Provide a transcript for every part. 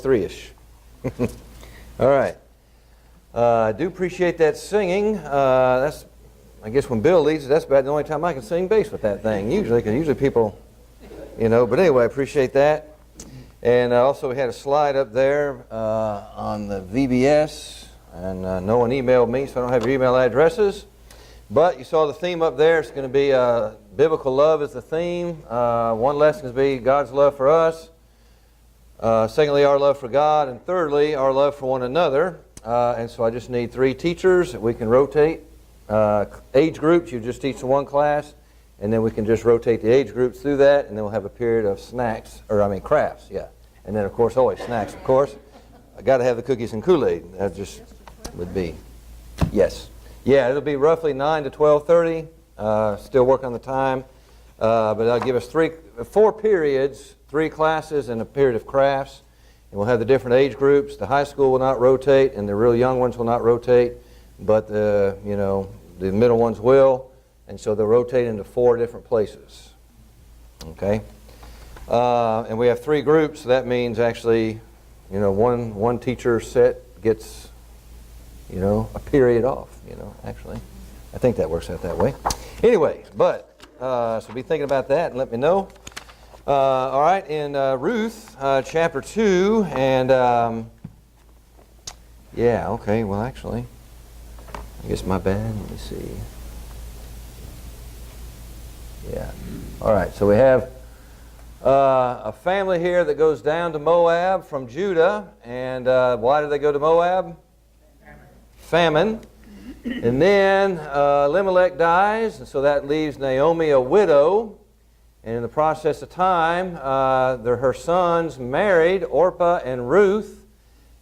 3-ish. All right. I do appreciate that singing. I guess when Bill leads, that's about the only time I can sing bass with that thing, usually, because usually people, but anyway, I appreciate that. And also we had a slide up there on the VBS, and no one emailed me, so I don't have your email addresses. But you saw the theme up there. It's going to be biblical love is the theme. One lesson is be God's love for us. Secondly, our love for God. And thirdly, our love for one another. And so I just need 3 teachers that we can rotate. Age groups, you just teach the one class. And then we can just rotate the age groups through that. And then we'll have a period of crafts, yeah. And then, of course, always snacks, of course. I got to have the cookies and Kool-Aid. That just would be, yes. Yeah, it'll be roughly 9 to 12:30. Still working on the time. But that'll give us 4 periods, 3 classes, and a period of crafts. And we'll have the different age groups. The high school will not rotate, and the real young ones will not rotate. But the middle ones will. And so they'll rotate into 4 different places. Okay? And we have 3 groups, so that means actually, one teacher set gets, a period off, actually. I think that works out that way. Anyway, but, so be thinking about that and let me know. All right, in Ruth chapter 2, and, yeah, okay, well, actually, I guess my bad. Let me see. Yeah. All right, so we have a family here that goes down to Moab from Judah. And why did they go to Moab? Famine. And then Elimelech dies, and so that leaves Naomi a widow. And in the process of time, her sons married Orpah and Ruth.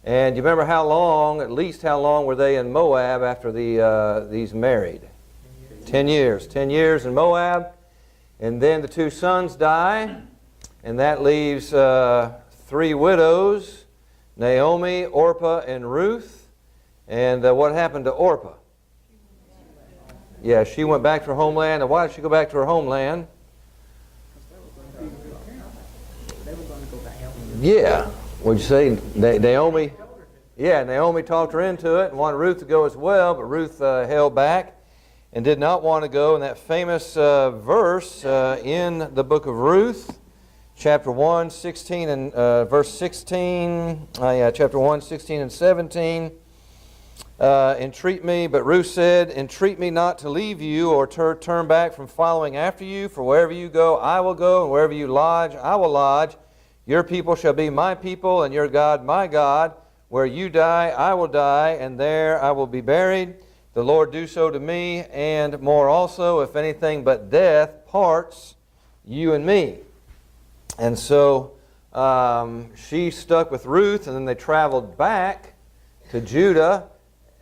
And you remember at least how long were they in Moab after these married? 10 years. 10 years in Moab. And then the 2 sons die, and that leaves 3 widows, Naomi, Orpah, and Ruth. And what happened to Orpah? Yeah, she went back to her homeland. And why did she go back to her homeland? Yeah, what'd you say? Naomi? Yeah, Naomi talked her into it and wanted Ruth to go as well, but Ruth held back and did not want to go. In that famous verse in the book of Ruth, chapter 1, 16 and verse 16, chapter 1, 16 and 17, entreat me, but Ruth said, entreat me not to leave you or turn back from following after you, for wherever you go, I will go, and wherever you lodge, I will lodge. Your people shall be my people, and your God my God. Where you die, I will die, and there I will be buried. The Lord do so to me, and more also, if anything but death parts you and me. And so she stuck with Ruth, and then they traveled back to Judah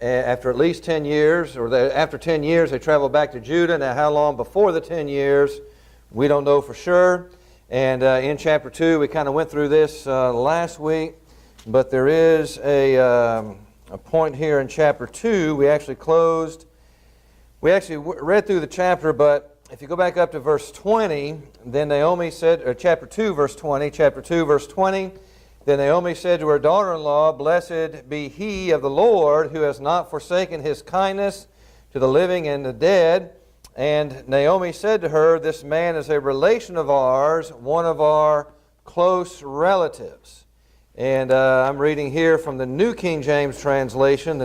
after at least 10 years, after 10 years they traveled back to Judah. Now how long before the 10 years, we don't know for sure. And in chapter 2, we kind of went through this last week, but there is a point here in chapter 2. We actually read through the chapter, but if you go back up to verse 20, then Naomi said, chapter 2, verse 20, then Naomi said to her daughter-in-law, blessed be he of the Lord, who has not forsaken his kindness to the living and the dead. And Naomi said to her, this man is a relation of ours, one of our close relatives. And I'm reading here from the New King James translation,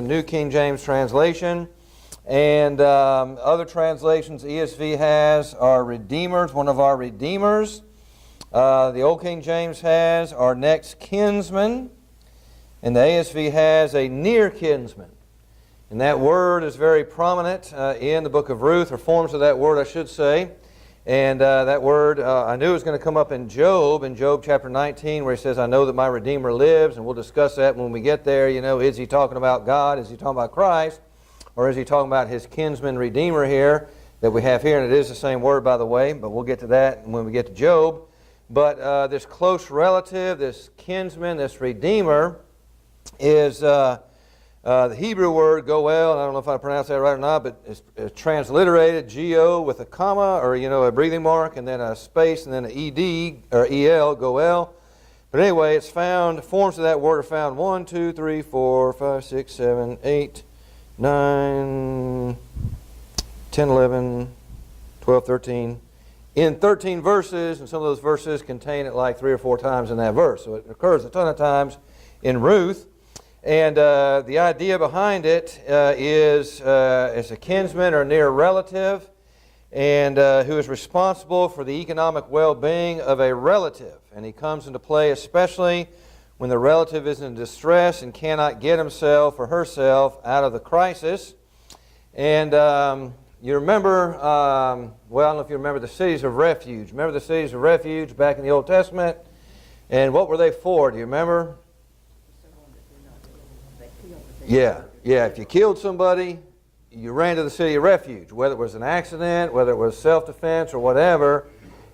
and other translations ESV has our redeemers, one of our redeemers. The Old King James has our next kinsman, and the ASV has a near kinsman. And that word is very prominent in the book of Ruth, or forms of that word, I should say. And that word, I knew it was going to come up in Job chapter 19, where he says, I know that my Redeemer lives, and we'll discuss that when we get there. Is he talking about God? Is he talking about Christ? Or is he talking about his kinsman Redeemer here that we have here? And it is the same word, by the way, but we'll get to that when we get to Job. But this close relative, this kinsman, this Redeemer, is the Hebrew word goel, and I don't know if I pronounced that right or not, but it's transliterated G-O with a comma, or a breathing mark, and then a space, and then an E-D, or E-L, goel. But anyway, it's found, forms of that word are found 1, 2, 3, 4, 5, 6, 7, 8, 9, 10, 11, 12, 13. In 13 verses, and some of those verses contain it like 3 or 4 times in that verse. So it occurs a ton of times in Ruth. And the idea behind it is as a kinsman or near relative, and who is responsible for the economic well-being of a relative. And he comes into play especially when the relative is in distress and cannot get himself or herself out of the crisis. And you remember, well, I don't know if you remember the cities of refuge. Remember the cities of refuge back in the Old Testament? And what were they for? Do you remember? Yeah. If you killed somebody, you ran to the city of refuge, whether it was an accident, whether it was self-defense or whatever,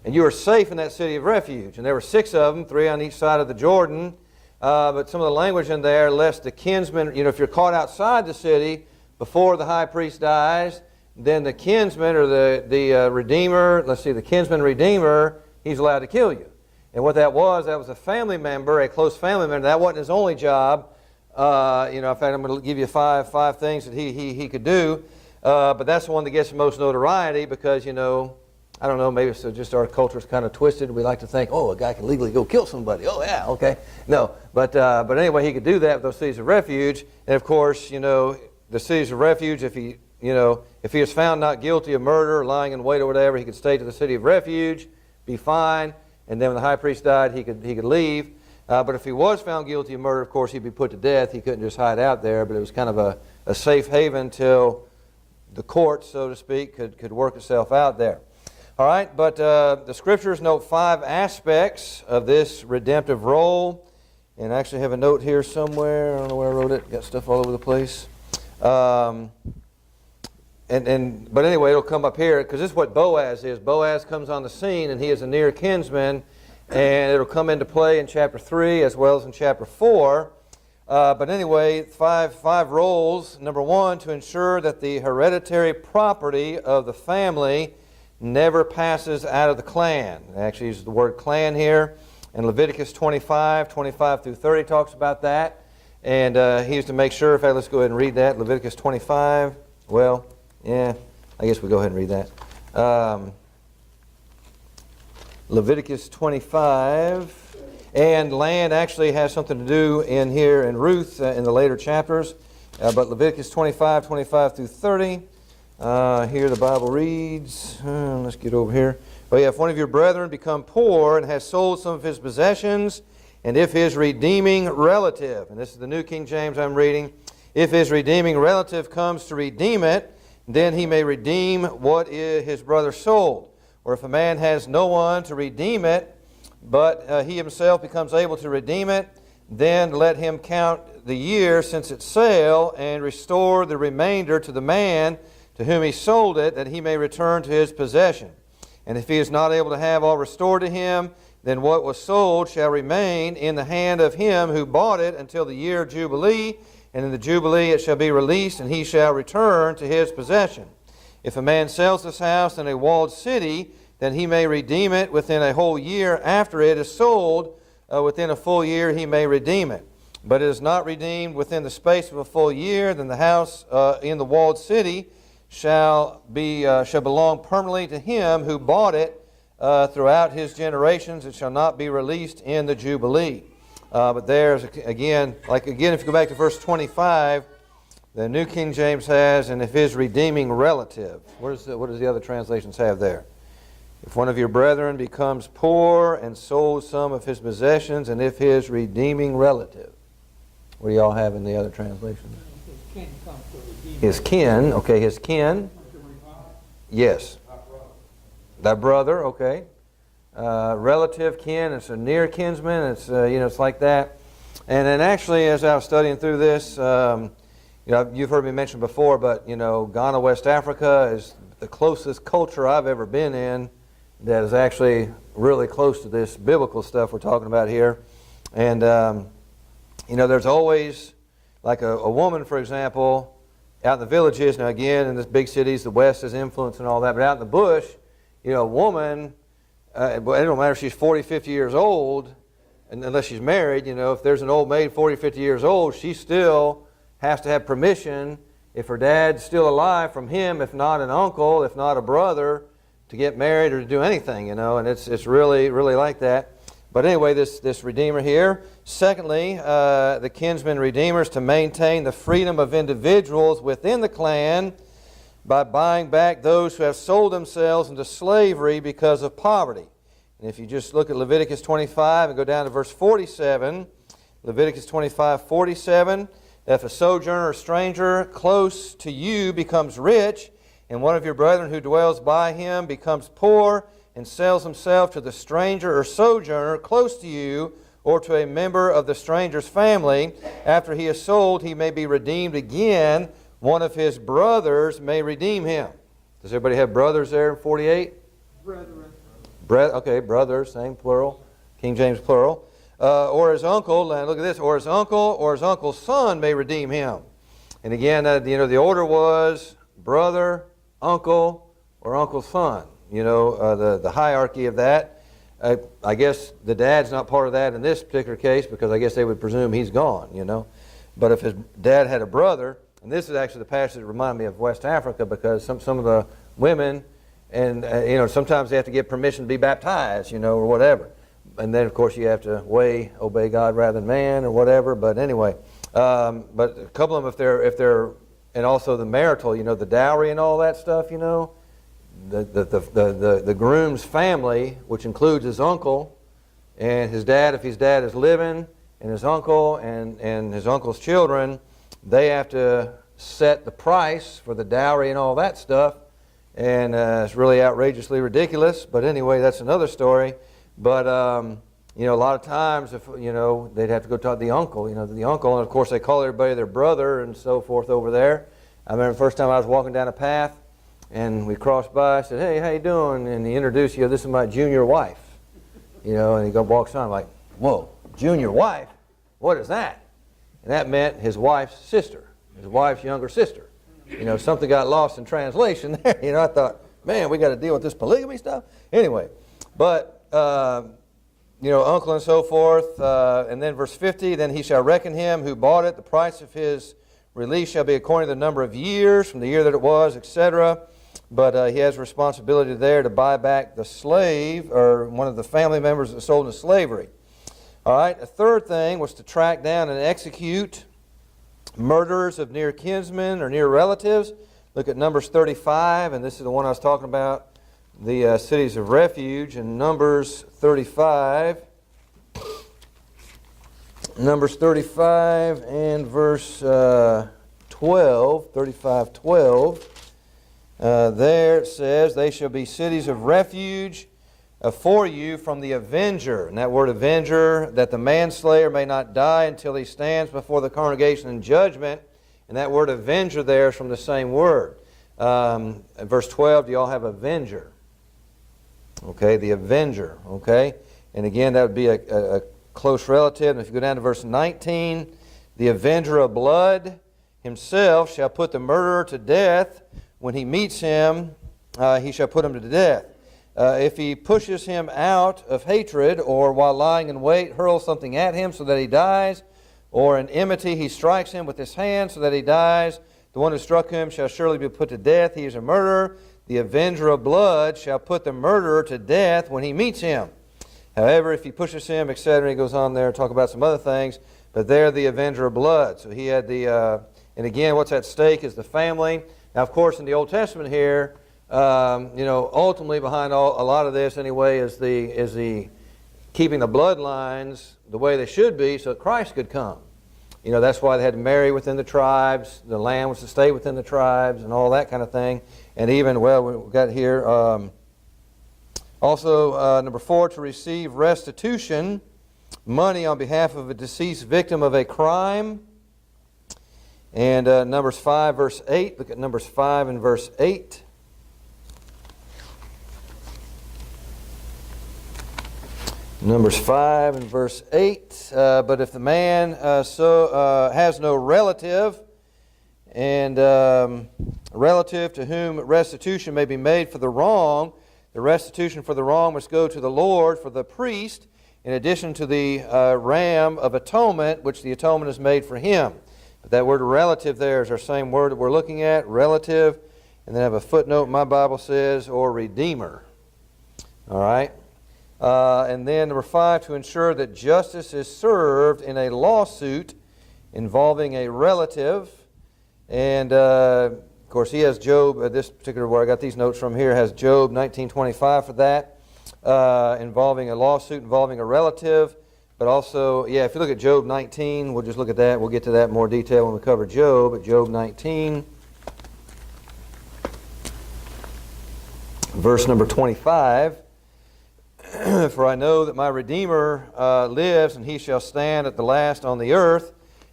and you were safe in that city of refuge. And there were 6 of them, 3 on each side of the Jordan. But some of the language in there, lest the kinsman, if you're caught outside the city before the high priest dies, then the kinsman or the redeemer, the kinsman redeemer, he's allowed to kill you. And what that was a family member, a close family member. That wasn't his only job. In fact, I'm going to give you five things that he could do. But that's the one that gets the most notoriety because, I don't know, maybe it's just our culture is kind of twisted. We like to think, oh, a guy can legally go kill somebody. Oh, yeah, okay. No, but anyway, he could do that with those cities of refuge. And of course, the cities of refuge, if he is found not guilty of murder, lying in wait or whatever, he could stay to the city of refuge, be fine, and then when the high priest died, he could leave. But if he was found guilty of murder, of course, he'd be put to death. He couldn't just hide out there, but it was kind of a safe haven till the court, so to speak, could work itself out there. All right, but the Scriptures note 5 aspects of this redemptive role. And I actually have a note here somewhere. I don't know where I wrote it. Got stuff all over the place. But anyway, it'll come up here because this is what Boaz is. Boaz comes on the scene, and he is a near kinsman, and it'll come into play in chapter 3 as well as in chapter 4. But anyway, five roles. Number 1, to ensure that the hereditary property of the family never passes out of the clan. It actually uses the word clan here. And Leviticus 25 through 30 talks about that. And he is to make sure, in fact, let's go ahead and read that. Leviticus 25, well, yeah, I guess we'll go ahead and read that. Leviticus 25, and land actually has something to do in here in Ruth in the later chapters. But Leviticus 25 through 30, here the Bible reads, let's get over here. But if one of your brethren become poor and has sold some of his possessions, and if his redeeming relative, and this is the New King James I'm reading, if his redeeming relative comes to redeem it, then he may redeem what his brother sold. Or if a man has no one to redeem it, but he himself becomes able to redeem it, then let him count the year since its sale and restore the remainder to the man to whom he sold it, that he may return to his possession. And if he is not able to have all restored to him, then what was sold shall remain in the hand of him who bought it until the year of Jubilee, and in the Jubilee it shall be released, and he shall return to his possession. If a man sells his house in a walled city, then he may redeem it within a whole year after it is sold. Within a full year he may redeem it. But it is not redeemed within the space of a full year, then the house in the walled city shall belong permanently to him who bought it throughout his generations. It shall not be released in the Jubilee. But there's, again, if you go back to verse 25, the New King James has, and if his redeeming relative. What does the other translations have there? If one of your brethren becomes poor and sold some of his possessions, and if his redeeming relative. What do y'all have in the other translations? His kin, okay, his kin. Yes. Thy brother, okay. Relative, kin, it's a near kinsman, it's like that. And then actually, as I was studying through this, you've heard me mention before, but Ghana, West Africa is the closest culture I've ever been in that is actually really close to this biblical stuff we're talking about here. And there's always, like a woman, for example, out in the villages. Now again, in the big cities, the West has influence and all that, but out in the bush, a woman, it don't matter if she's 40, 50 years old, and unless she's married, if there's an old maid 40, 50 years old, she still has to have permission, if her dad's still alive, from him, if not an uncle, if not a brother, to get married or to do anything, and it's really, really like that. But anyway, this Redeemer here. Secondly, the kinsman redeemers to maintain the freedom of individuals within the clan by buying back those who have sold themselves into slavery because of poverty. And if you just look at Leviticus 25 and go down to verse 47, Leviticus 25:47, if a sojourner or stranger close to you becomes rich, and one of your brethren who dwells by him becomes poor, and sells himself to the stranger or sojourner close to you, or to a member of the stranger's family, after he is sold, he may be redeemed again. One of his brothers may redeem him. Does everybody have brothers there in 48? Brethren. Okay, brothers, same plural. King James plural. Or his uncle, and look at this, or his uncle's son may redeem him. And again, the order was brother, uncle, or uncle's son. The hierarchy of that. I guess the dad's not part of that in this particular case, because I guess they would presume he's gone, But if his dad had a brother, and this is actually the passage that reminded me of West Africa, because some of the women, and sometimes they have to get permission to be baptized, or whatever. And then, of course, you have to obey God rather than man, or whatever. But anyway, but a couple of them, if they're, and also the marital, the dowry and all that stuff, the groom's family, which includes his uncle and his dad, if his dad is living, and his uncle and his uncle's children, they have to set the price for the dowry and all that stuff. And it's really outrageously ridiculous. But anyway, that's another story. But a lot of times, if they'd have to go talk to the uncle. The uncle, and of course they call everybody their brother and so forth over there. I remember the first time I was walking down a path, and we crossed by. I said, "Hey, how you doing?" And he introduced you. "This is my junior wife." And he walks on. I'm like, "Whoa, junior wife? What is that?" And that meant his wife's sister, his wife's younger sister. Something got lost in translation there. I thought, man, we got to deal with this polygamy stuff. Anyway, but uncle and so forth. And then verse 50, then he shall reckon him who bought it. The price of his release shall be according to the number of years, from the year that it was, etc. But he has responsibility there to buy back the slave, or one of the family members that sold into slavery. All right, the third thing was to track down and execute murderers of near kinsmen or near relatives. Look at Numbers 35, and this is the one I was talking about, the cities of refuge. In Numbers 35, Numbers 35 and verse 12, 35:12. There it says, "They shall be cities of refuge for you from the avenger." And that word avenger, that the manslayer may not die until he stands before the congregation in judgment. And that word avenger there is from the same word. Verse 12, do you all have avenger? Okay, the avenger. Okay, and again, that would be a close relative. And if you go down to verse 19, the avenger of blood himself shall put the murderer to death. When he meets him, he shall put him to death. If he pushes him out of hatred, or while lying in wait hurls something at him so that he dies, or in enmity he strikes him with his hand so that he dies, the one who struck him shall surely be put to death. He is a murderer. The avenger of blood shall put the murderer to death when he meets him. However, if he pushes him, etc., he goes on there to talk about some other things, but they're the avenger of blood. So he had the, and again, what's at stake is the family. Now, of course, in the Old Testament here, ultimately behind a lot of this anyway is the keeping the bloodlines the way they should be so that Christ could come. That's why they had to marry within the tribes. The land was to stay within the tribes and all that kind of thing. And even, we've got here, also number 4, to receive restitution, money on behalf of a deceased victim of a crime. And Numbers 5, verse 8. Look at Numbers 5 and verse 8. Numbers 5 and verse 8. But if the man has no relative, and relative to whom restitution may be made for the wrong, the restitution for the wrong must go to the Lord, for the priest in addition to the ram of atonement, which the atonement is made for him. But that word relative there is our same word that we're looking at, relative, and then I have a footnote, my Bible says, or redeemer. All right? And then number 5, to ensure that justice is served in a lawsuit involving a relative. And, of course, he has Job, this particular where I got these notes from here, has Job 19:25 for that, involving a lawsuit involving a relative. But also, yeah, if you look at Job 19, we'll just look at that. We'll get to that in more detail when we cover Job. But Job 19, verse number 25. For I know that my Redeemer lives, and he shall stand at the last on the earth.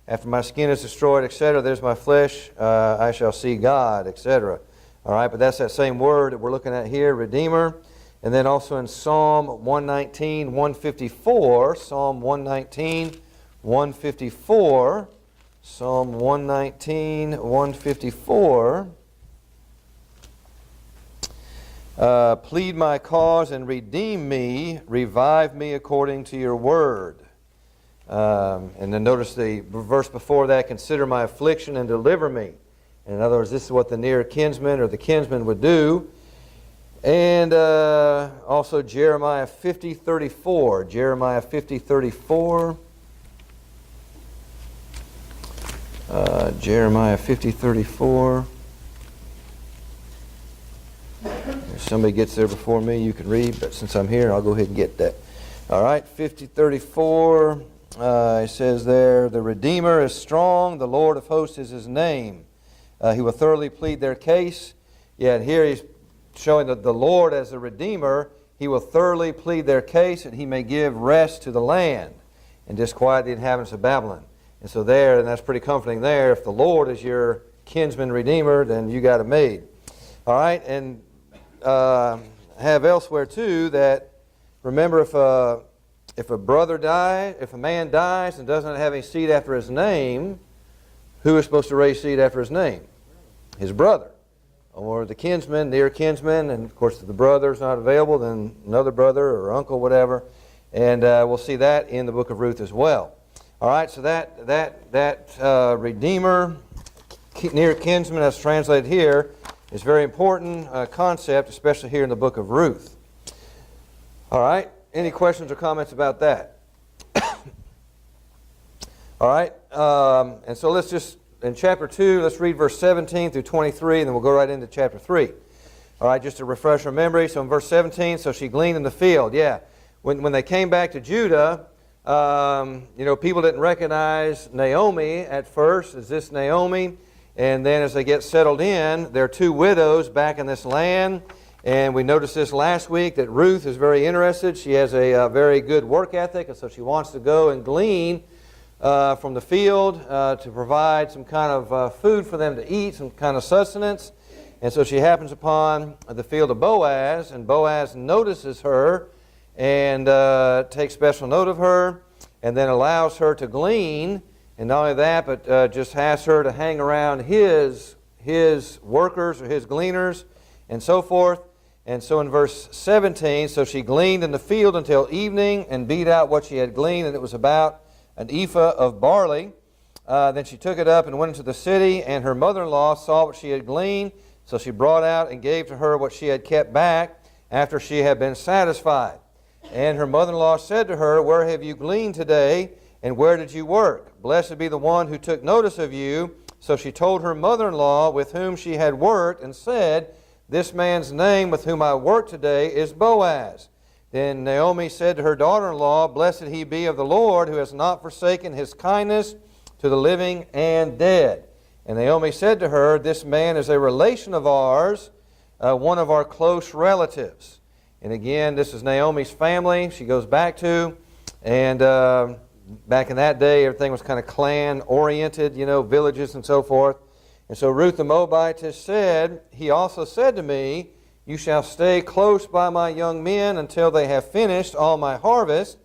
After my skin is destroyed, etc., there's my flesh, I shall see God, etc. All right, but that's that same word that we're looking at here, Redeemer. And then also in Psalm 119, 154, Psalm 119, 154, Psalm 119, 154. Plead my cause and redeem me, revive me according to your word. And then notice the verse before that, consider my affliction and deliver me. And in other words, this is what the near kinsman or the kinsman would do. And also Jeremiah 50:34. Jeremiah 50:34. Jeremiah 50:34. If somebody gets there before me, you can read, but since I'm here, I'll go ahead and get that. All right, 50:34. It says there, the Redeemer is strong, the Lord of hosts is his name. He will thoroughly plead their case. Yeah, and here he's showing that the Lord as the Redeemer, he will thoroughly plead their case, and he may give rest to the land and disquiet the inhabitants of Babylon. And so there, and that's pretty comforting there, if the Lord is your kinsman Redeemer, then you got it made. All right, and have elsewhere too that, remember, if a brother dies, if a man dies and doesn't have any seed after his name, who is supposed to raise seed after his name? His brother. Or the kinsman, near kinsman, and of course if the brother's not available, then another brother or uncle, whatever. And we'll see that in the book of Ruth as well. All right, so that Redeemer, near kinsman, as translated here, is a very important concept, especially here in the book of Ruth. All right, any questions or comments about that? All right, and so let's just, in chapter 2, let's read verse 17 through 23, and then we'll go right into chapter 3. All right, just to refresh our memory, so in verse 17, so she gleaned in the field. Yeah, when they came back to Judah, people didn't recognize Naomi at first. Is this Naomi? And then as they get settled in, there are two widows back in this land. And we noticed this last week that Ruth is very interested. She has a very good work ethic, and so she wants to go and glean from the field to provide some kind of food for them to eat, some kind of sustenance. And so she happens upon the field of Boaz, and Boaz notices her and takes special note of her, and then allows her to glean. And not only that, but just asks her to hang around his workers or his gleaners and so forth. And so in verse 17, so she gleaned in the field until evening and beat out what she had gleaned, and it was about an ephah of barley. Then she took it up and went into the city, and her mother-in-law saw what she had gleaned. So she brought out and gave to her what she had kept back after she had been satisfied. And her mother-in-law said to her, "Where have you gleaned today, and where did you work? Blessed be the one who took notice of you." So she told her mother-in-law with whom she had worked, and said, "This man's name with whom I work today is Boaz." Then Naomi said to her daughter-in-law, "Blessed he be of the Lord, who has not forsaken his kindness to the living and dead." And Naomi said to her, "This man is a relation of ours, one of our close relatives." And again, this is Naomi's family she goes back to. And back in that day, everything was kind of clan-oriented, villages and so forth. And so Ruth the Moabitess said, "He also said to me, 'You shall stay close by my young men until they have finished all my harvest.'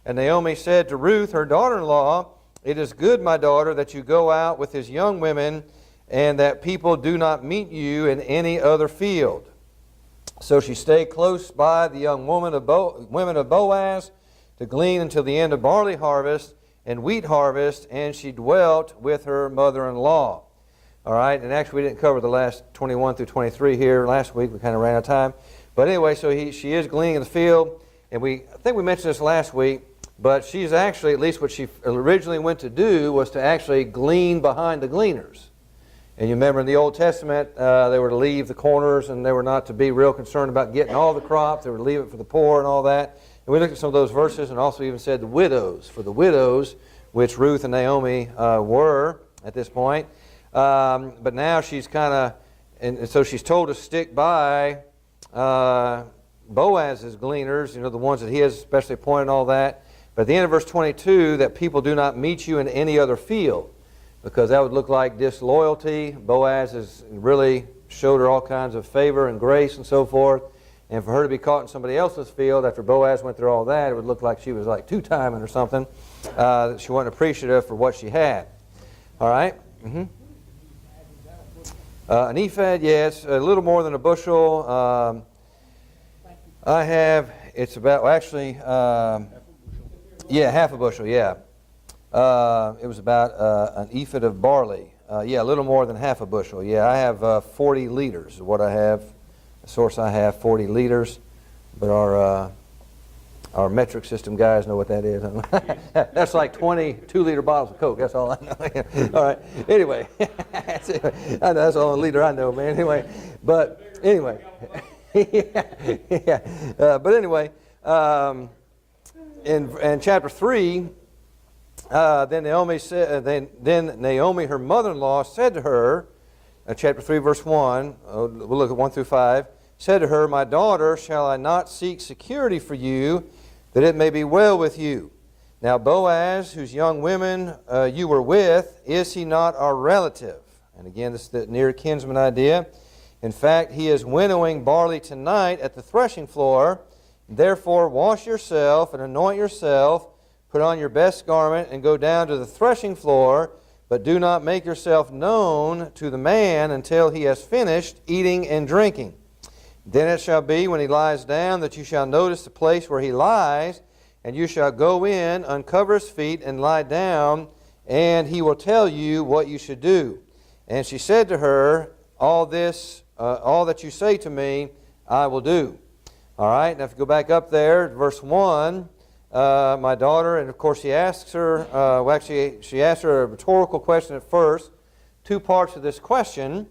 And Naomi said to Ruth, her daughter-in-law, 'It is good, my daughter, that you go out with his young women, and that people do not meet you in any other field.' So she stayed close by the young women of Boaz, to glean until the end of barley harvest and wheat harvest, and she dwelt with her mother-in-law. All right, and actually we didn't cover the last 21 through 23 here last week. We kind of ran out of time. But anyway, so she is gleaning in the field, and I think we mentioned this last week, but she's actually, at least what she originally went to do, was to actually glean behind the gleaners. And you remember in the Old Testament, they were to leave the corners, and they were not to be real concerned about getting all the crops. They were to leave it for the poor and all that. And we looked at some of those verses, and also even said the widows, for the widows, which Ruth and Naomi were at this point. But now she's kind of, and so she's told to stick by Boaz's gleaners, the ones that he has especially appointed and all that. But at the end of verse 22, that people do not meet you in any other field, because that would look like disloyalty. Boaz has really showed her all kinds of favor and grace and so forth. And for her to be caught in somebody else's field after Boaz went through all that, it would look like she was like two-timing or something. That she wasn't appreciative for what she had. All right? Mm-hmm. An ephod, yes, a little more than a bushel. I have, it's about, well, actually, half a bushel, yeah. It was about an ephod of barley. A little more than half a bushel. Yeah, I have 40 liters is what I have. The source I have 40 liters, but our metric system guys know what that is. That's like 20 2-liter bottles of Coke. That's all I know. All right. Anyway, I know that's the only liter I know, man. Anyway, but anyway, but anyway, in chapter 3, then Naomi said, then Naomi, her mother-in-law, said to her, chapter 3, verse 1. We'll look at 1 through 5. Said to her, "My daughter, shall I not seek security for you, that it may be well with you? Now Boaz, whose young women you were with, is he not our relative?" And again, this is the near kinsman idea. "In fact, he is winnowing barley tonight at the threshing floor. Therefore wash yourself and anoint yourself, put on your best garment, and go down to the threshing floor, but do not make yourself known to the man until he has finished eating and drinking. Then it shall be, when he lies down, that you shall notice the place where he lies, and you shall go in, uncover his feet, and lie down, and he will tell you what you should do." And she said to her, all that you say to me, I will do." All right, now if you go back up there, verse 1, "My daughter," and of course she asks her, she asked her a rhetorical question at first. Two parts of this question.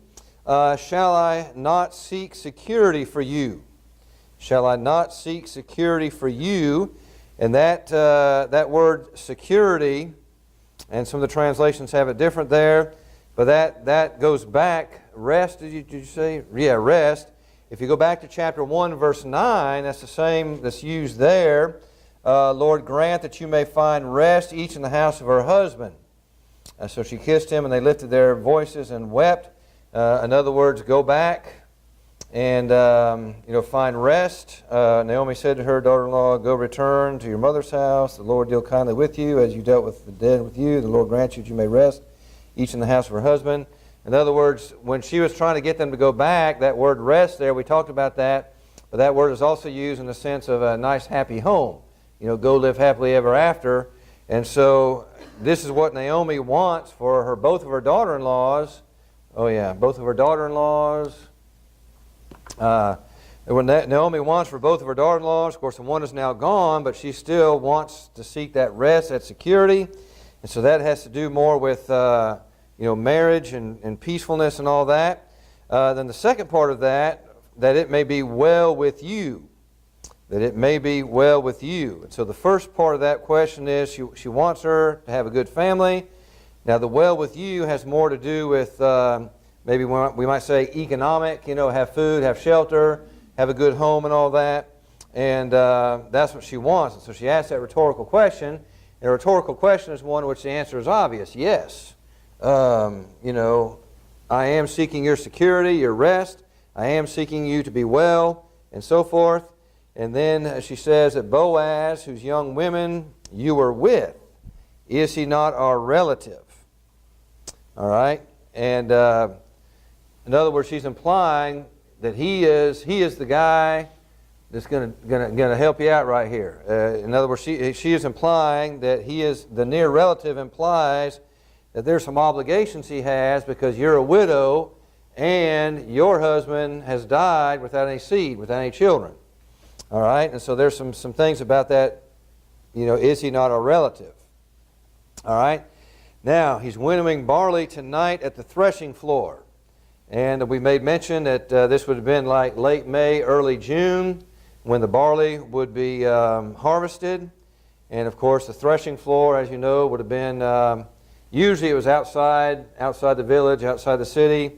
"Shall I not seek security for you?" Shall I not seek security for you? And that word security, and some of the translations have it different there, but that goes back, rest, did you say? Yeah, rest. If you go back to chapter 1, verse 9, that's the same that's used there. "Lord, grant that you may find rest each in the house of her husband." So she kissed him, and they lifted their voices and wept. In other words, go back and find rest. Naomi said to her daughter-in-law, "Go return to your mother's house. The Lord deal kindly with you as you dealt with the dead with you. The Lord grant you that you may rest each in the house of her husband." In other words, when she was trying to get them to go back, that word rest there, we talked about that, but that word is also used in the sense of a nice, happy home. Go live happily ever after. And so this is what Naomi wants for both of her daughter-in-laws. Oh yeah, both of her daughter-in-laws. What Naomi wants for both of her daughter-in-laws, of course the one is now gone, but she still wants to seek that rest, that security. And so that has to do more with marriage and peacefulness and all that. Then the second part of that it may be well with you. That it may be well with you. And so the first part of that question is she wants her to have a good family. Now the well with you has more to do with maybe we might say economic, have food, have shelter, have a good home and all that. And that's what she wants. And so she asks that rhetorical question. And a rhetorical question is one in which the answer is obvious. Yes. I am seeking your security, your rest. I am seeking you to be well, and so forth. And then she says that Boaz, whose young women you were with, is he not our relative? All right? And in other words, she's implying that he is the guy that's going to help you out right here. In other words, she is implying that he is, the near relative implies that there's some obligations he has because you're a widow and your husband has died without any seed, without any children. All right? And so there's some things about that, is he not a relative? All right? Now, he's winnowing barley tonight at the threshing floor. And we made mention that this would have been like late May, early June, when the barley would be harvested. And of course, the threshing floor, as you know, would have been, usually it was outside the village, outside the city,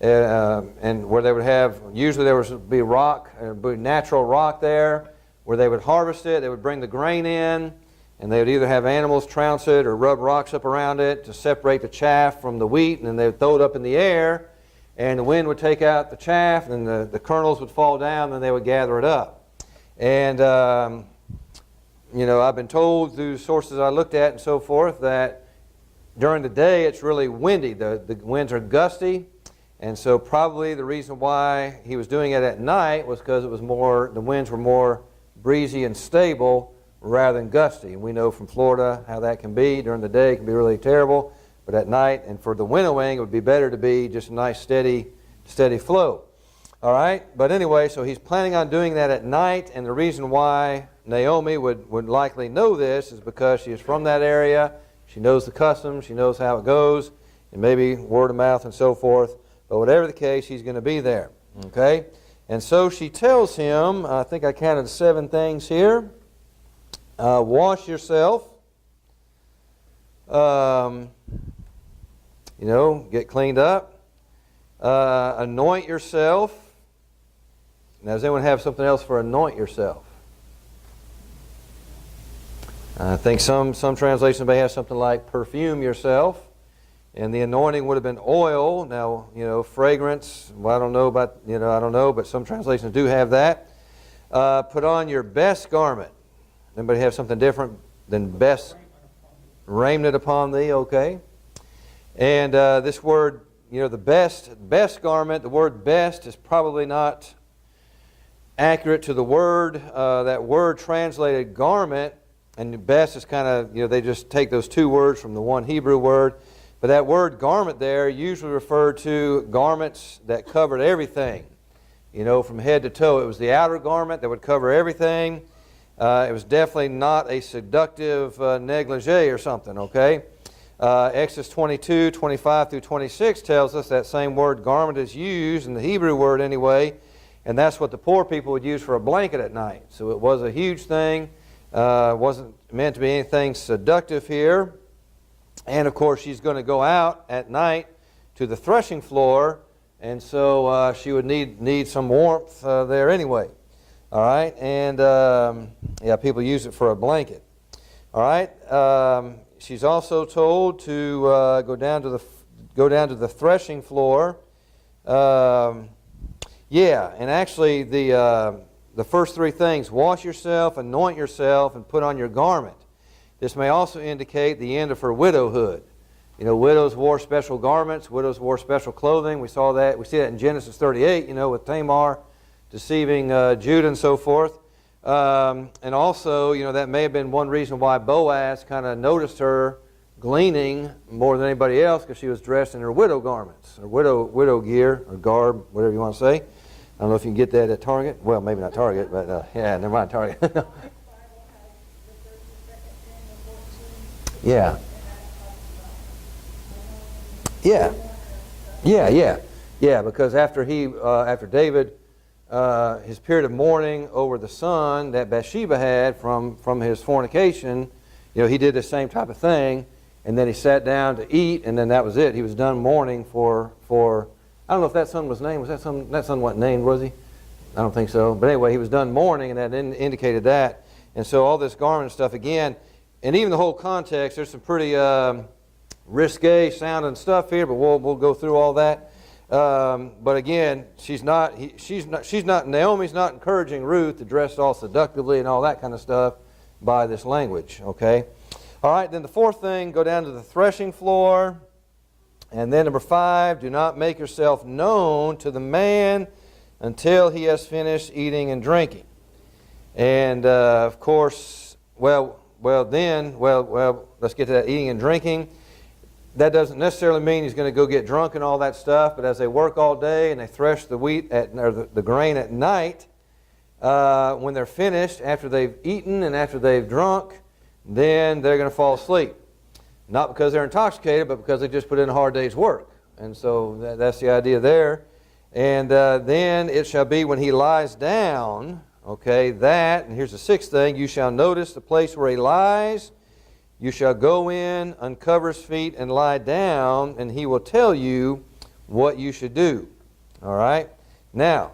and where they would have, usually there would be rock, natural rock there, where they would harvest it. They would bring the grain in, and they would either have animals trounce it or rub rocks up around it to separate the chaff from the wheat, and then they would throw it up in the air, and the wind would take out the chaff, and the kernels would fall down, and then they would gather it up. And, I've been told through sources I looked at and so forth that during the day it's really windy. The winds are gusty, and so probably the reason why he was doing it at night was because the winds were more breezy and stable rather than gusty. And we know from Florida how that can be. During the day it can be really terrible, but at night, and for the winnowing, it would be better to be just a nice steady flow. All right? But anyway, so he's planning on doing that at night, and the reason why Naomi would likely know this is because she is from that area. She knows the customs, she knows how it goes, and maybe word of mouth and so forth. But whatever the case, he's going to be there. Okay? And so she tells him, I think I counted 7 things here. Wash yourself. Get cleaned up. Anoint yourself. Now, does anyone have something else for anoint yourself? I think some translations may have something like perfume yourself. And the anointing would have been oil. Now, fragrance, well, I don't know, but some translations do have that. Put on your best garment. Anybody have something different than best? Raiment upon thee, okay. And this word, the best garment, the word best is probably not accurate to the word. That word translated garment, and best is kind of, they just take those 2 words from the one Hebrew word. But that word garment there usually referred to garments that covered everything, from head to toe. It was the outer garment that would cover everything. It was definitely not a seductive negligee or something, okay? Exodus 22, 25 through 26 tells us that same word garment is used, in the Hebrew word anyway, and that's what the poor people would use for a blanket at night. So it was a huge thing. It wasn't meant to be anything seductive here. And of course, she's going to go out at night to the threshing floor, and so she would need some warmth there anyway. All right, and people use it for a blanket. All right, she's also told to go down to the threshing floor. And actually the first 3 things: wash yourself, anoint yourself, and put on your garment. This may also indicate the end of her widowhood. Widows wore special garments. Widows wore special clothing. We see that in Genesis 38. With Tamar deceiving Judah and so forth. And also, that may have been one reason why Boaz kind of noticed her gleaning more than anybody else, because she was dressed in her widow garments, or widow gear, or garb, whatever you want to say. I don't know if you can get that at Target. Well, maybe not Target, but never mind Target. Yeah, because after David, his period of mourning over the son that Bathsheba had from his fornication, he did the same type of thing, and then he sat down to eat, and then that was it. He was done mourning for I don't know if that son was named. That son wasn't named, was he? I don't think so. But anyway, he was done mourning, and that indicated that. And so all this garment stuff again, and even the whole context, there's some pretty risque sounding stuff here, but we'll go through all that. But again, Naomi's not encouraging Ruth to dress all seductively and all that kind of stuff by this language, okay? All right, then the 4th thing, go down to the threshing floor. And then number 5, do not make yourself known to the man until he has finished eating and drinking. And of course, let's get to that eating and drinking. That doesn't necessarily mean he's going to go get drunk and all that stuff, but as they work all day and they thresh the wheat or the grain at night, when they're finished, after they've eaten and after they've drunk, then they're going to fall asleep. Not because they're intoxicated, but because they just put in a hard day's work. And so that's the idea there. And then it shall be when he lies down, okay, and here's the sixth thing, you shall notice the place where he lies. You shall go in, uncover his feet, and lie down, and he will tell you what you should do. All right? Now,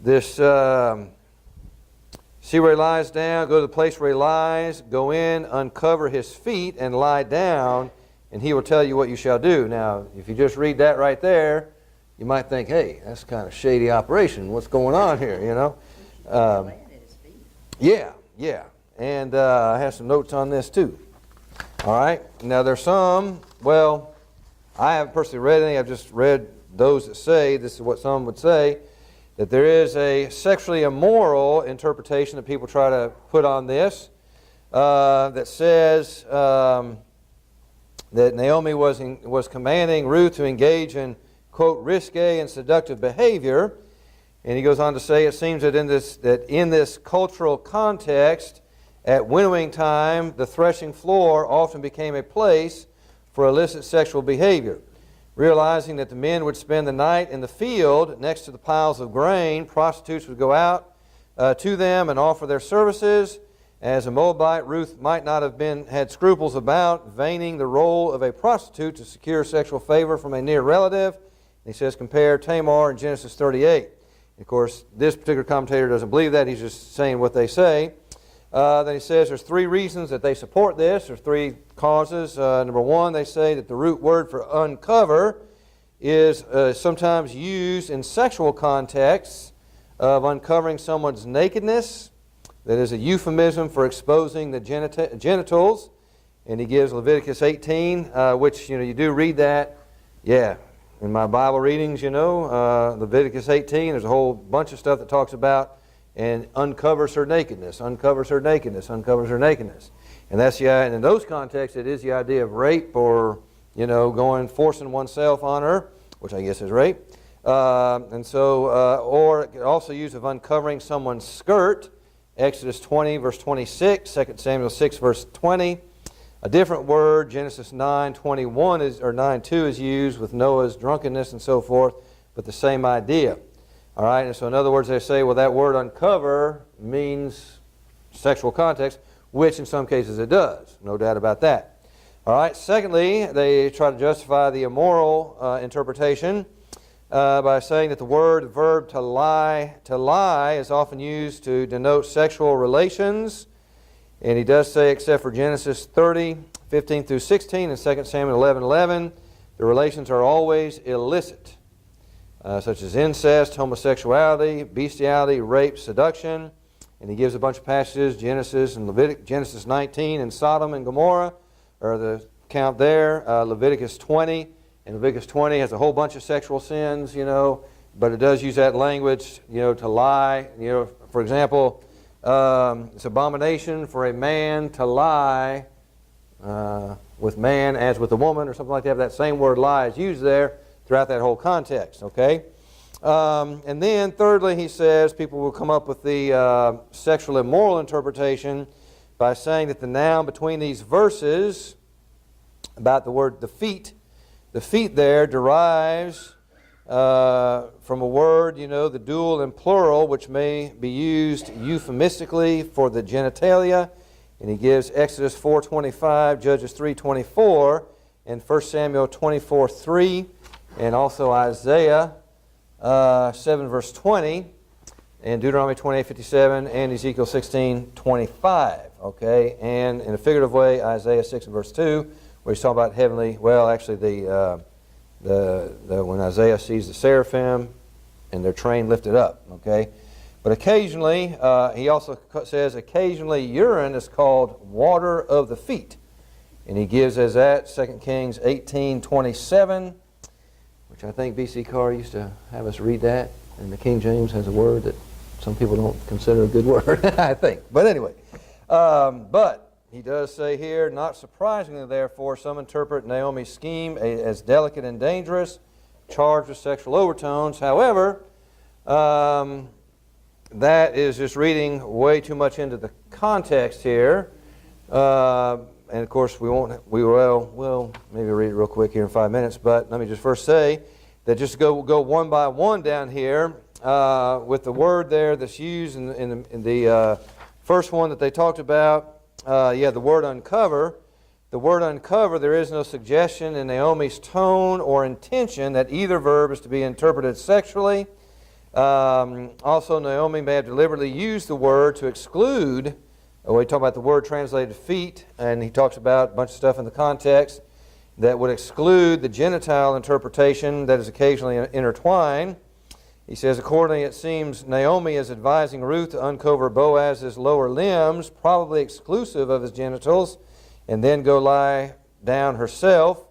this, see where he lies down, go to the place where he lies, go in, uncover his feet, and lie down, and he will tell you what you shall do. Now, if you just read that right there, you might think, hey, that's kind of shady operation. What's going on here, you know? Yeah. And I have some notes on this too. All right. Now there's some, I haven't personally read any. I've just read those that say, this is what some would say, that there is a sexually immoral interpretation that people try to put on this, that says that Naomi was commanding Ruth to engage in, quote, risque and seductive behavior. And he goes on to say, it seems that in this cultural context, at winnowing time, the threshing floor often became a place for illicit sexual behavior. Realizing that the men would spend the night in the field next to the piles of grain, prostitutes would go out to them and offer their services. As a Moabite, Ruth might not have had scruples about feigning the role of a prostitute to secure sexual favor from a near relative. He says, compare Tamar in Genesis 38. Of course, this particular commentator doesn't believe that. He's just saying what they say. Then he says there's three reasons that they support this. There's three causes. Number one, they say that the root word for uncover is sometimes used in sexual contexts of uncovering someone's nakedness. That is a euphemism for exposing the genitals. And he gives Leviticus 18, which, you do read that. Yeah, in my Bible readings, Leviticus 18, there's a whole bunch of stuff that talks about and uncovers her nakedness, uncovers her nakedness, uncovers her nakedness. And that's and in those contexts, it is the idea of rape or, forcing oneself on her, which I guess is rape. Or it could also use of uncovering someone's skirt, Exodus 20, verse 26, 2 Samuel 6, verse 20. A different word, Genesis 9:2 is used with Noah's drunkenness and so forth, but the same idea. All right, and so in other words, they say, that word uncover means sexual context, which in some cases it does. No doubt about that. All right, secondly, they try to justify the immoral interpretation by saying that the verb to lie is often used to denote sexual relations. And he does say, except for Genesis 30, 15 through 16, and 2 Samuel 11:11, the relations are always illicit. Such as incest, homosexuality, bestiality, rape, seduction. And he gives a bunch of passages, Genesis 19 and Sodom and Gomorrah, or the count there, Leviticus 20. And Leviticus 20 has a whole bunch of sexual sins, but it does use that language, to lie. For example, it's abomination for a man to lie with man as with a woman, or something like that. That same word lie is used there throughout that whole context, okay? And then thirdly, he says people will come up with the sexual immoral interpretation by saying that the noun between these verses about the word the feet there derives from a word, the dual and plural, which may be used euphemistically for the genitalia. And he gives Exodus 4:25, Judges 3:24, and 1 Samuel 24:3, and also Isaiah 7 verse 20, and Deuteronomy 28:57, and Ezekiel 16:25. Okay, and in a figurative way, Isaiah 6 verse 2, where he's talking about heavenly. Well, actually, when Isaiah sees the seraphim and their train lifted up. Okay, but occasionally, he also says occasionally urine is called water of the feet, and he gives as that 2 Kings 18:27. Which I think B.C. Carr used to have us read that, and the King James has a word that some people don't consider a good word, I think. But anyway, but he does say here, not surprisingly, therefore, some interpret Naomi's scheme as delicate and dangerous, charged with sexual overtones. However, that is just reading way too much into the context here. And of course, we'll maybe read it real quick here in 5 minutes. But let me just first say that just go one by one down here with the word there that's used in the first one that they talked about. The word uncover. The word uncover, there is no suggestion in Naomi's tone or intention that either verb is to be interpreted sexually. Also, Naomi may have deliberately used the word to exclude. We talk about the word translated feet, and he talks about a bunch of stuff in the context that would exclude the gentile interpretation that is occasionally intertwined. He says, accordingly, it seems Naomi is advising Ruth to uncover Boaz's lower limbs, probably exclusive of his genitals, and then go lie down herself.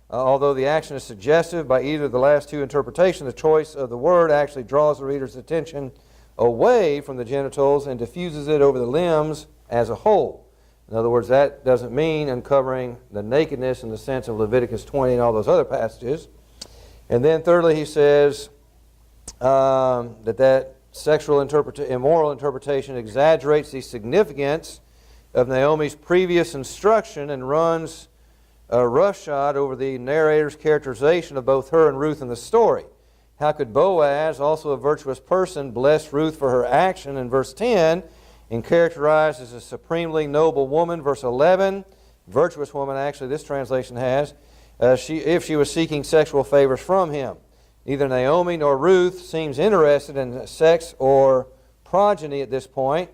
Although the action is suggestive by either of the last two interpretations, the choice of the word actually draws the reader's attention away from the genitals and diffuses it over the limbs as a whole. In other words, that doesn't mean uncovering the nakedness in the sense of Leviticus 20 and all those other passages. And then thirdly, he says that sexual immoral interpretation exaggerates the significance of Naomi's previous instruction and runs roughshod over the narrator's characterization of both her and Ruth in the story. How could Boaz, also a virtuous person, bless Ruth for her action in verse 10 and characterized as a supremely noble woman, verse 11, virtuous woman actually this translation has, if she was seeking sexual favors from him? Neither Naomi nor Ruth seems interested in sex or progeny at this point.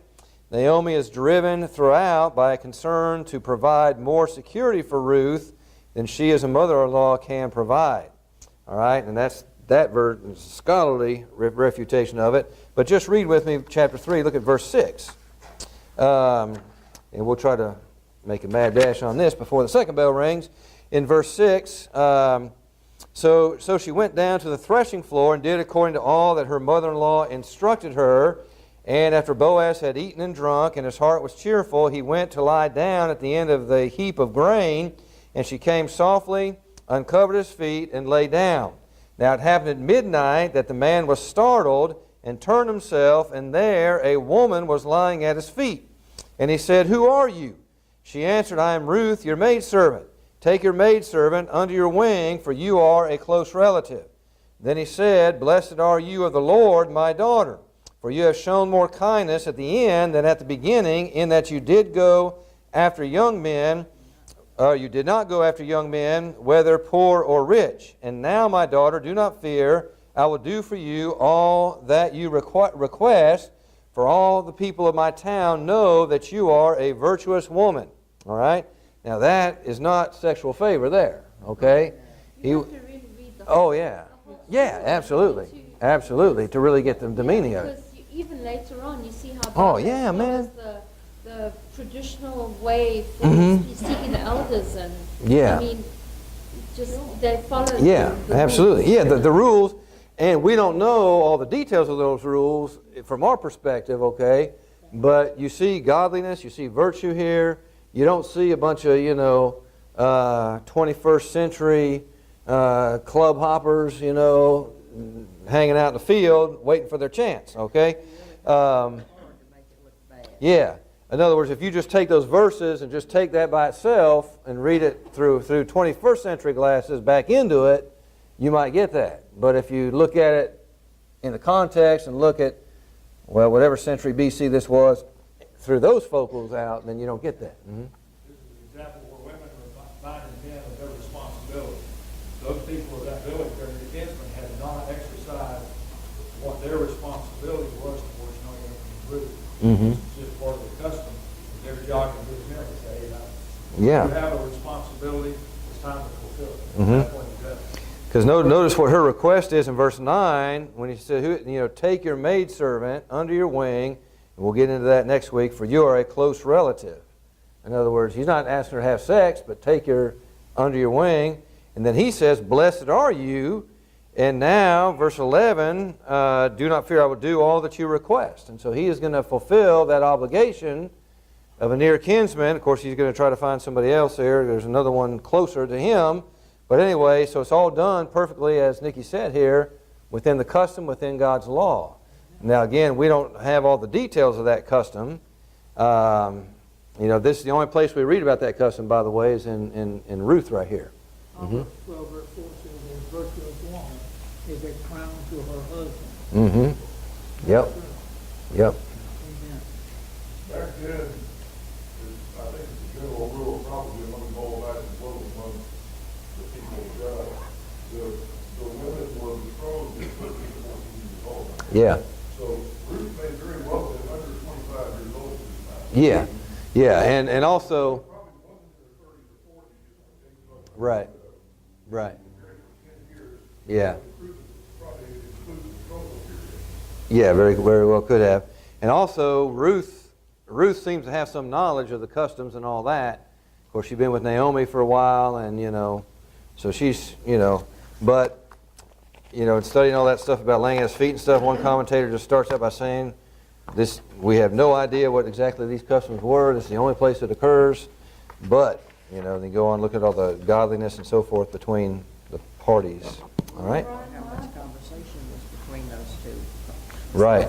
Naomi is driven throughout by a concern to provide more security for Ruth than she as a mother-in-law can provide. All right, and that verse is a scholarly refutation of it. But just read with me chapter 3, look at verse 6. And we'll try to make a mad dash on this before the second bell rings. In verse 6, so she went down to the threshing floor and did according to all that her mother-in-law instructed her. And after Boaz had eaten and drunk, and his heart was cheerful, he went to lie down at the end of the heap of grain. And she came softly, uncovered his feet, and lay down. Now it happened at midnight that the man was startled and turned himself, and there a woman was lying at his feet. And he said, "Who are you?" She answered, "I am Ruth, your maidservant. Take your maidservant under your wing, for you are a close relative." Then he said, "Blessed are you of the Lord, my daughter, for you have shown more kindness at the end than at the beginning, in that you did go after young men, you did not go after young men, whether poor or rich. And now, my daughter, do not fear. I will do for you all that you request, for all the people of my town know that you are a virtuous woman." All right? Now, that is not sexual favor there, okay? You have to really read the whole, yeah. the whole Yeah, absolutely. Absolutely, to really get the meaning of it. Because even later on, you see how Oh, yeah, man. The traditional way for seeking the elders, and Yeah. I mean, just they follow. Yeah, the absolutely. rules. Yeah, the rules, and we don't know all the details of those rules from our perspective, okay? But you see godliness, you see virtue here. You don't see a bunch of, 21st century club hoppers, hanging out in the field waiting for their chance, okay? Yeah. In other words, if you just take those verses and just take that by itself and read it through 21st century glasses back into it, you might get that. But if you look at it in the context and look at, whatever century BC this was, through those focals out, then you don't get that. Mm-hmm. This is an example where women are reminding men of their responsibility. Those people of that village, their kinsmen, had not exercised what their responsibility was towards Naomi and Ruth. Mm-hmm. It's just part of the custom. Every jock and good men would say, Yeah. you have a responsibility, it's time to fulfill it. Mm-hmm. That's when you do it. Because notice what her request is in verse 9, when he said, take your maidservant under your wing, and we'll get into that next week, for you are a close relative. In other words, he's not asking her to have sex, but take her under your wing. And then he says, blessed are you And now, verse 11, do not fear, I will do all that you request. And so he is going to fulfill that obligation of a near kinsman. Of course, he's going to try to find somebody else there. There's another one closer to him. But anyway, so it's all done perfectly, as Nikki said here, within the custom, within God's law. Now, again, we don't have all the details of that custom. This is the only place we read about that custom, by the way, is in Ruth right here. Verse 12, verse 4 says, the virtuous woman is a crown to her husband. Mm-hmm. Yep. Yep. Amen. Back then, I think the general rule, probably among all that and well among the people of God, the women were betrothed at 13, 14 years old. Yeah. So Ruth may very well have been under 25 years old at this time. Yeah. Yeah. And also, Probably wasn't in their 30s or 40s when things started. right. Right. Married for 10 years. Yeah. Probably included the betrothal period. Yeah, very well could have. And also, Ruth seems to have some knowledge of the customs and all that. Of course, she's been with Naomi for a while, and so she's but in studying all that stuff about laying at his feet and stuff, one commentator just starts out by saying, "This we have no idea what exactly these customs were. This is the only place it occurs, but they go on look at all the godliness and so forth between the parties." All right. How much conversation was between those two? Right.